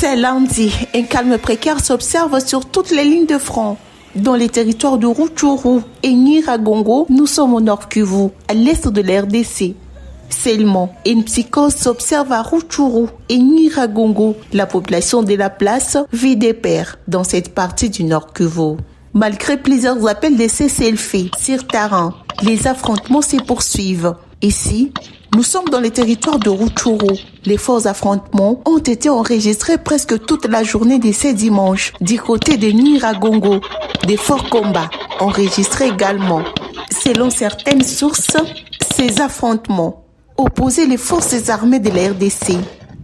C'est lundi. Un calme précaire s'observe sur toutes les lignes de front. Dans les territoires de Rutshuru et Nyiragongo, nous sommes au Nord Kivu, à l'est de la RDC. Seulement, une psychose s'observe à Rutshuru et Nyiragongo. La population de la place vit des pères dans cette partie du Nord Kivu. Malgré plusieurs appels de cessez-le-feu sur terrain, les affrontements se poursuivent. Ici, nous sommes dans les territoires de Rutshuru. Les forts affrontements ont été enregistrés presque toute la journée de ce dimanche. Du côté de Nyiragongo, des forts combats enregistrés également. Selon certaines sources, ces affrontements opposaient les forces armées de la RDC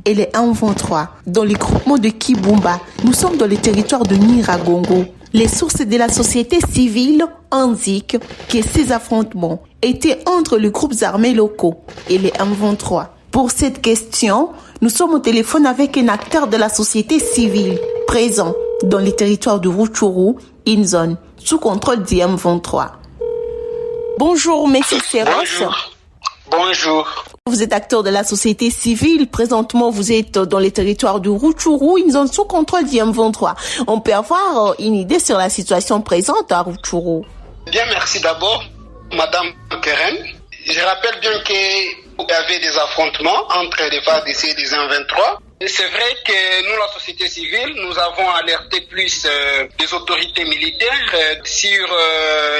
et les M23 dans le groupement de Kibumba. Nous sommes dans les territoires de Nyiragongo. Les sources de la société civile indiquent que ces affrontements étaient entre les groupes armés locaux et les M23. Pour cette question, nous sommes au téléphone avec un acteur de la société civile présent dans les territoires de Rutshuru, une zone sous contrôle du M23. Bonjour, monsieur Serros. Bonjour. Vous êtes acteur de la société civile. Présentement, vous êtes dans les territoires de Rutshuru, une zone sous contrôle du M23. On peut avoir une idée sur la situation présente à Rutshuru. Bien, merci d'abord, Madame Keren. Je rappelle bien qu'il y avait des affrontements entre les FARDC et les M23. C'est vrai que nous, la société civile, nous avons alerté plus les autorités militaires sur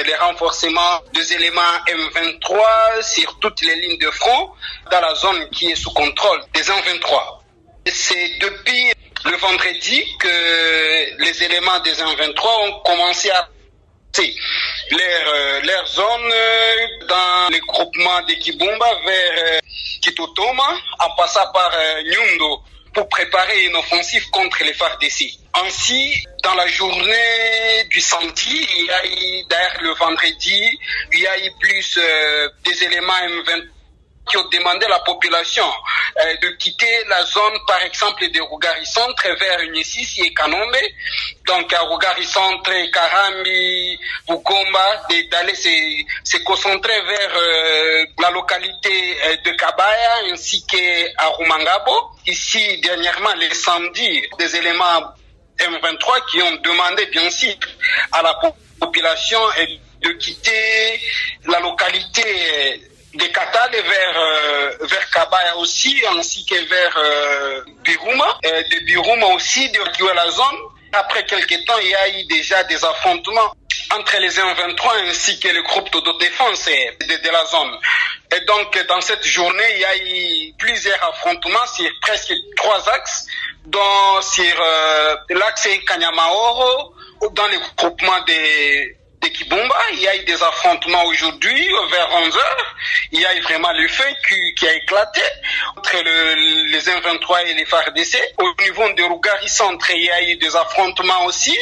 les renforcements des éléments M23 sur toutes les lignes de front dans la zone qui est sous contrôle des M23. C'est depuis le vendredi que les éléments des M23 ont commencé à leur zone dans les groupements de Kibumba vers Kitotoma en passant par Nyundo pour préparer une offensive contre les FARDC. Ainsi, dans la journée du samedi, il y a eu, d'ailleurs le vendredi, il y a eu plus des éléments M23 qui ont demandé à la population de quitter la zone, par exemple, de Rugari Centre vers Nyesisi et Kanombe. Donc, à Rugari Centre, Karambi, Bugomba, d'aller se concentrer vers la localité de Kabaya ainsi qu'à Rumangabo. Ici, dernièrement, les samedis, des éléments M23 qui ont demandé, bien sûr, à la population de quitter la localité de Katale vers Kabaya aussi, ainsi que vers Biruma. De Biruma aussi, de récupérer la zone. Après quelques temps, il y a eu déjà des affrontements entre les M23 ainsi que le groupe d'autodéfense de la zone. Et donc, dans cette journée, il y a eu plusieurs affrontements sur presque 3 axes, dont sur l'axe Kanyamaoro, dans le groupement de Kibumba. Il y a eu des affrontements aujourd'hui vers 11h. Il y a eu vraiment le feu qui a éclaté entre les M23 et les FARDC. Au niveau de Rugari Centre, il y a eu des affrontements aussi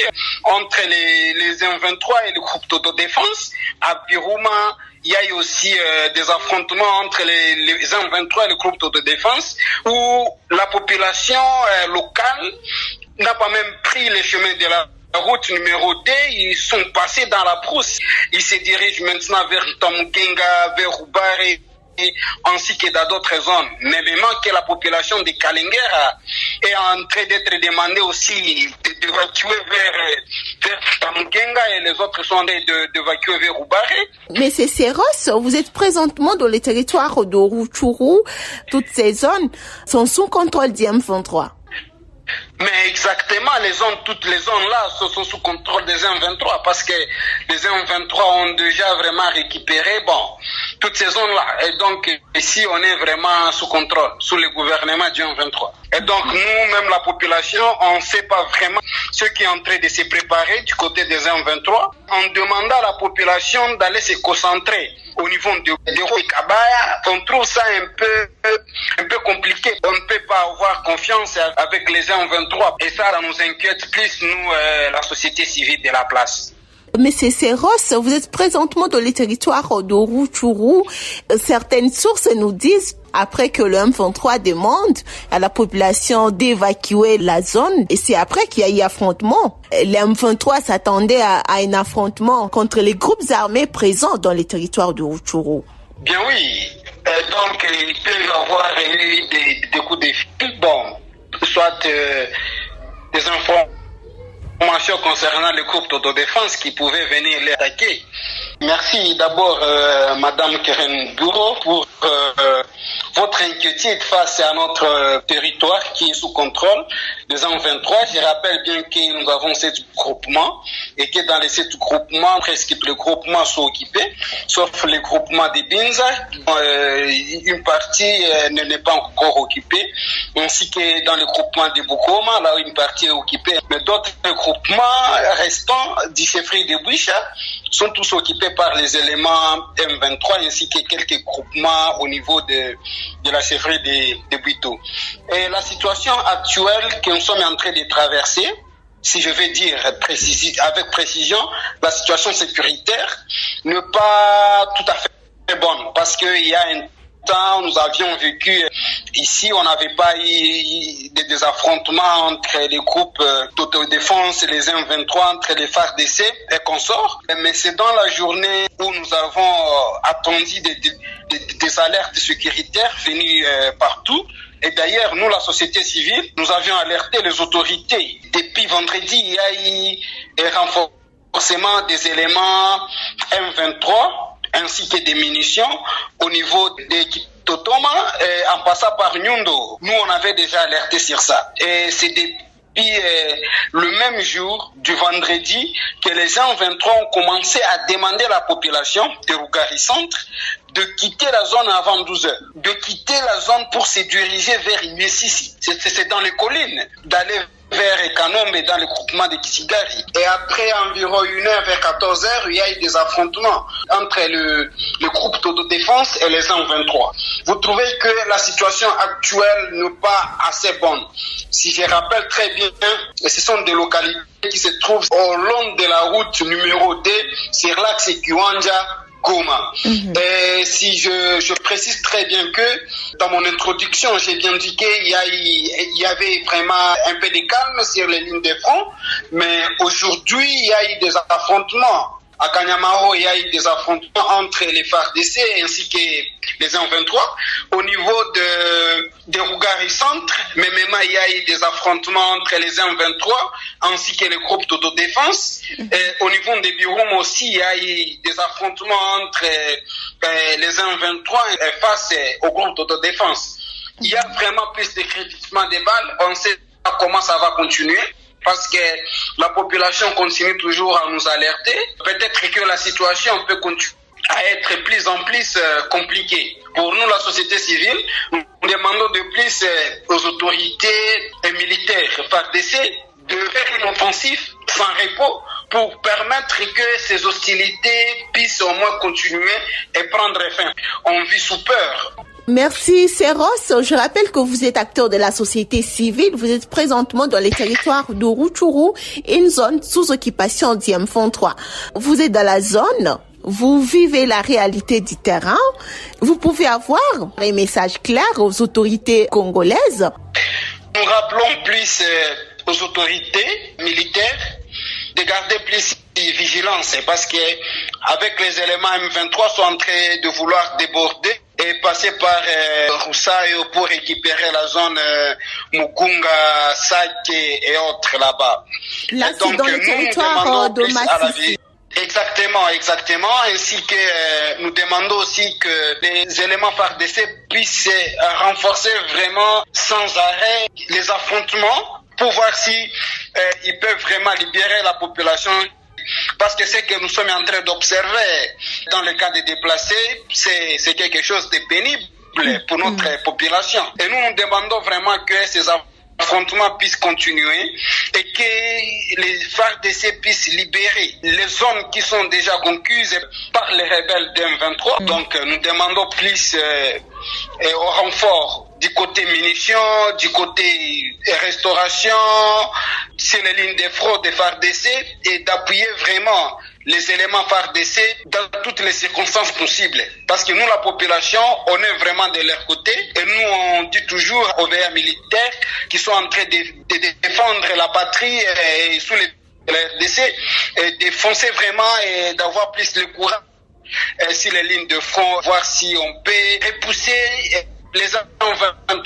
entre les M23 et le groupe d'autodéfense. À Biruma, il y a eu aussi des affrontements entre les M23 et le groupe d'autodéfense où la population locale n'a pas même pris le chemin de la route numéro 2, ils sont passés dans la brousse. Ils se dirigent maintenant vers Tamukenga, vers Rubare, ainsi que dans d'autres zones. Mais vraiment que la population de Kalengera est en train d'être demandée aussi d'évacuer vers Tamukenga et les autres sont en train d'évacuer vers Rubare. Mais c'est Serros, vous êtes présentement dans les territoires de Rutshuru. Toutes ces zones sont sous contrôle du M23. Mais exactement, toutes les zones là sont sous contrôle des M23 parce que les M23 ont déjà vraiment récupéré, toutes ces zones là. Et donc, ici, on est vraiment sous contrôle, sous le gouvernement du M23. Et donc, nous, même la population, on ne sait pas vraiment ce qui est en train de se préparer du côté des M23 en demandant à la population d'aller se concentrer au niveau de Kabaya. On trouve ça un peu compliqué. On ne peut pas avoir confiance avec les M23. Et ça nous inquiète plus, nous, la société civile de la place. Monsieur Serros, vous êtes présentement dans les territoires de Rutshuru. Certaines sources nous disent, après que le M23 demande à la population d'évacuer la zone, et c'est après qu'il y a eu affrontement. Le M23 s'attendait à un affrontement contre les groupes armés présents dans les territoires de Rutshuru. Bien oui. Donc, il peut y avoir eu des coups de fil. Soit des informations concernant le groupe d'autodéfense qui pouvaient venir les attaquer. Merci d'abord Madame Keren Bureau pour votre inquiétude face à notre territoire qui est sous contrôle des M23. Je rappelle bien que nous avons 7 groupements et que dans les 7 groupements, presque tous les groupements sont occupés, sauf le groupement de Binza, une partie n'est pas encore occupée, ainsi que dans le groupement de Bukoma, là une partie est occupée. Mais d'autres groupements restants du chefferie de Boucha sont tous occupés par les éléments M23 ainsi que quelques groupements au niveau de la chefferie de Buito. Et la situation actuelle que nous sommes en train de traverser, si je vais dire avec précision, la situation sécuritaire n'est pas tout à fait bonne parce qu'il y a un temps, nous avions vécu ici, on n'avait pas eu des affrontements entre les groupes d'autodéfense et les M23, entre les FARDC et consorts. Mais c'est dans la journée où nous avons attendu des alertes sécuritaires venues partout. Et d'ailleurs, nous, la société civile, nous avions alerté les autorités. Depuis vendredi, il y a eu un renforcement des éléments M23 ainsi que des munitions au niveau des Totoma, en passant par Nyundo. Nous, on avait déjà alerté sur ça. Et c'est depuis le même jour du vendredi que les gens 23 ont commencé à demander à la population de Rougari Centre de quitter la zone avant 12 heures, de quitter la zone pour se diriger vers Imesisi. C'est dans les collines, d'aller vers Ekanombe dans le groupement de Kisigari. Et après environ 1 heure, vers 14 heures, il y a eu des affrontements entre le groupe d'autodéfense et les M23. Vous trouvez que la situation actuelle n'est pas assez bonne. Si je rappelle très bien, ce sont des localités qui se trouvent au long de la route numéro 2 sur l'axe Kiwanja Goma. Et si je précise très bien que dans mon introduction, j'ai bien dit qu'il y avait vraiment un peu de calme sur les lignes de front, mais aujourd'hui, il y a eu des affrontements. À Kanyamaro, il y a eu des affrontements entre les FARDC ainsi que les M23. Au niveau de Rougari Centre, mais même il y a eu des affrontements entre les M23 ainsi que les groupes d'autodéfense. Et au niveau de Biroum aussi, il y a eu des affrontements entre les M23 face aux groupes d'autodéfense. Il y a vraiment plus de créditement des balles. On sait pas comment ça va continuer, parce que la population continue toujours à nous alerter. Peut-être que la situation peut continuer à être plus en plus compliquée. Pour nous, la société civile, nous demandons de plus aux autorités militaires FARDC de faire une offensive sans repos pour permettre que ces hostilités puissent au moins continuer et prendre fin. On vit sous peur. Merci Seros. Je rappelle que vous êtes acteur de la société civile. Vous êtes présentement dans les territoires de Rutshuru, une zone sous occupation du M23. Vous êtes dans la zone, vous vivez la réalité du terrain. Vous pouvez avoir un message clair aux autorités congolaises. Nous rappelons plus aux autorités militaires de garder plus de vigilance, parce que avec les éléments M23 sont en train de vouloir déborder et passer par Roussayo pour récupérer la zone Mugunga, Sake et autres là-bas. Là, c'est dans le territoire de Massissi. Exactement, ainsi que nous demandons aussi que les éléments FARDC puissent renforcer vraiment sans arrêt les affrontements pour voir si ils peuvent vraiment libérer la population. Parce que ce que nous sommes en train d'observer dans le cas des déplacés, c'est quelque chose de pénible pour notre population. Et nous demandons vraiment que ces affrontements puissent continuer et que les FARDC puissent libérer les zones qui sont déjà conquises par les rebelles de M23. Donc nous demandons plus au renfort du côté munitions, du côté restauration, sur les lignes de fraude des FARDC et d'appuyer vraiment les éléments FARDC dans toutes les circonstances possibles. Parce que nous, la population, on est vraiment de leur côté et nous, on dit toujours aux veilleurs militaires qui sont en train de défendre la patrie et sous les RDC et de foncer vraiment et d'avoir plus le courage sur les lignes de front, voir si on peut repousser les M23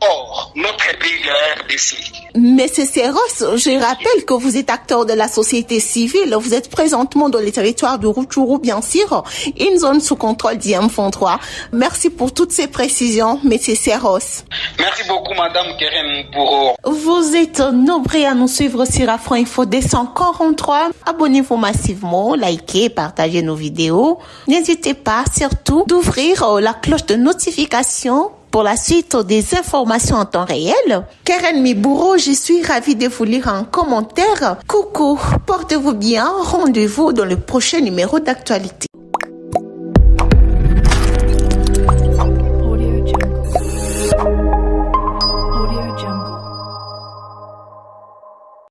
hors notre pays de RDC. Monsieur Serros, je rappelle que vous êtes acteur de la société civile. Vous êtes présentement dans les territoires de Rutshuru, bien sûr, une zone sous contrôle du M23. Merci pour toutes ces précisions, Monsieur Serros. Merci beaucoup, Madame Keren Bourreau. Vous êtes nombreux à nous suivre sur Afro Info 243. Abonnez-vous massivement, likez, partagez nos vidéos. N'hésitez pas, surtout, d'ouvrir la cloche de notification pour la suite des informations en temps réel. Keren Mibouro, je suis ravie de vous lire en commentaire. Coucou, portez-vous bien, rendez-vous dans le prochain numéro d'actualité.